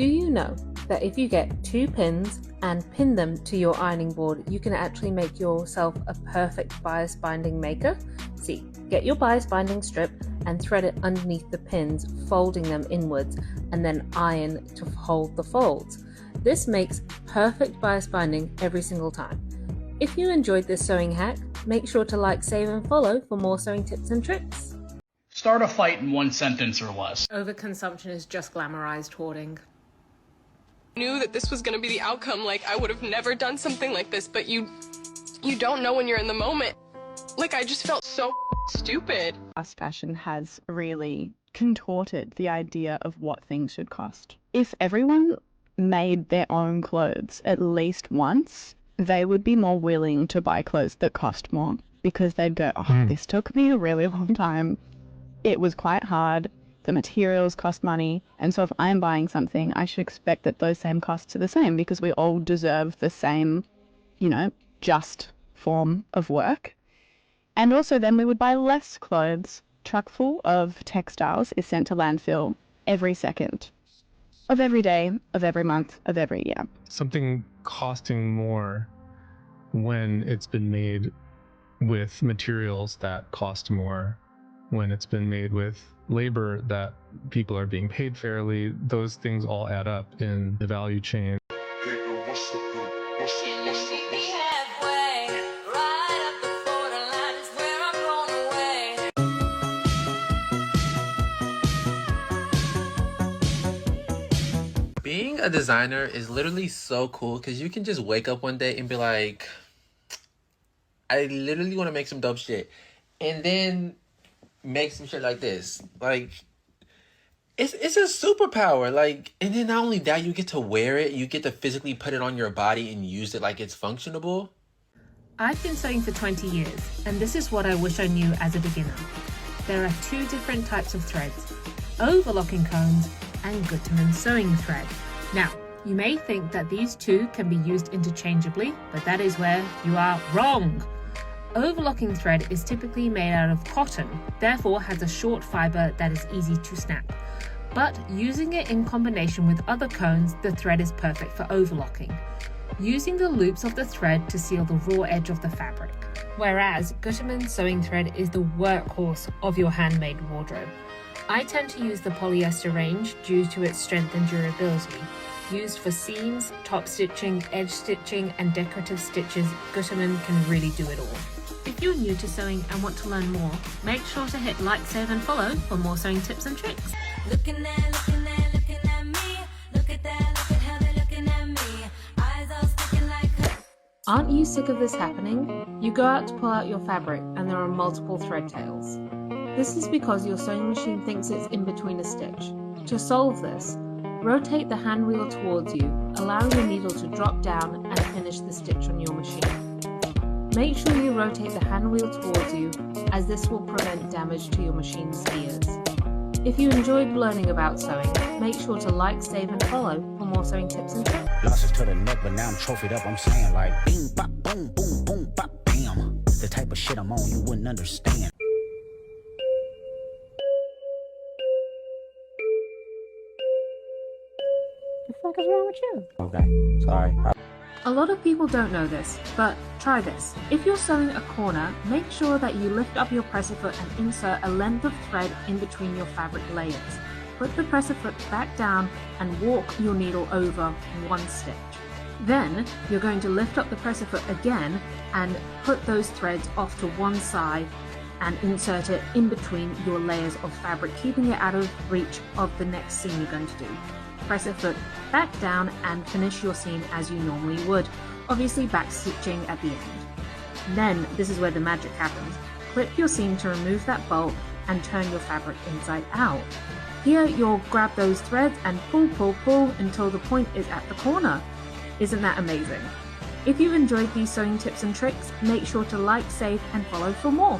Do you know that if you get 2 pins and pin them to your ironing board, you can actually make yourself a perfect bias binding maker? See, get your bias binding strip and thread it underneath the pins, folding them inwards, and then iron to hold the folds. This makes perfect bias binding every single time. If you enjoyed this sewing hack, make sure to like, save, and follow for more sewing tips and tricks. Start a fight in 1 sentence or less. Overconsumption is just glamorized hoarding. Knew that this was going to be the outcome. Like, I would have never done something like this, but you don't know when you're in the moment. Like, I just felt so stupid. Fast fashion has really contorted the idea of what things should cost. If everyone made their own clothes at least once, they would be more willing to buy clothes that cost more, because they'd go, oh, this took me a really long time. It was quite hard. The materials cost money. And so if I'm buying something, I should expect that those same costs are the same, because we all deserve the same, just form of work. And also then we would buy less clothes. Truck full of textiles is sent to landfill every second of every day, of every month, of every year. Something costing more when it's been made with materials that cost more, when it's been made with labor that people are being paid fairly, those things all add up in the value chain. Being a designer is literally so cool because you can just wake up one day and be like, I literally want to make some dope shit, and then make some shit like this. Like, it's a superpower. Like, and then not only that, you get to wear it, you get to physically put it on your body and use it like it's functionable. I've been sewing for 20 years, and this is what I wish I knew as a beginner. There are 2 different types of threads: overlocking cones and Gutermann sewing thread. Now, you may think that these 2 can be used interchangeably, but that is where you are wrong. Overlocking thread is typically made out of cotton, therefore has a short fiber that is easy to snap. But using it in combination with other cones, the thread is perfect for overlocking, using the loops of the thread to seal the raw edge of the fabric. Whereas Gutermann sewing thread is the workhorse of your handmade wardrobe. I tend to use the polyester range due to its strength and durability. Used for seams, top stitching, edge stitching, and decorative stitches, Gutermann can really do it all. If you're new to sewing and want to learn more, make sure to hit like, save, and follow for more sewing tips and tricks. Looking at me. Look at that, look at how they're looking at me. Eyes all sticking like Aren't you sick of this happening? You go out to pull out your fabric and there are multiple thread tails. This is because your sewing machine thinks it's in between a stitch. To solve this, rotate the hand wheel towards you, allowing the needle to drop down and finish the stitch on your machine. Make sure you rotate the hand wheel towards you, as this will prevent damage to your machine's gears. If you enjoyed learning about sewing, make sure to like, save, and follow for more sewing tips and tricks. Losses to the neck, but now I'm trophied up. I'm saying like bing, bop, boom, boom, boom, bop, bam. The type of shit I'm on, you wouldn't understand. What the fuck is wrong with you? Okay, sorry. A lot of people don't know this, but try this. If you're sewing a corner, make sure that you lift up your presser foot and insert a length of thread in between your fabric layers. Put the presser foot back down and walk your needle over 1 stitch. Then you're going to lift up the presser foot again and put those threads off to one side and insert it in between your layers of fabric, keeping it out of reach of the next seam you're going to do. Press the foot back down and finish your seam as you normally would, obviously back stitching at the end. Then, this is where the magic happens. Clip your seam to remove that bolt and turn your fabric inside out. Here you'll grab those threads and pull until the point is at the corner. Isn't that amazing? If you enjoyed these sewing tips and tricks, make sure to like, save, and follow for more.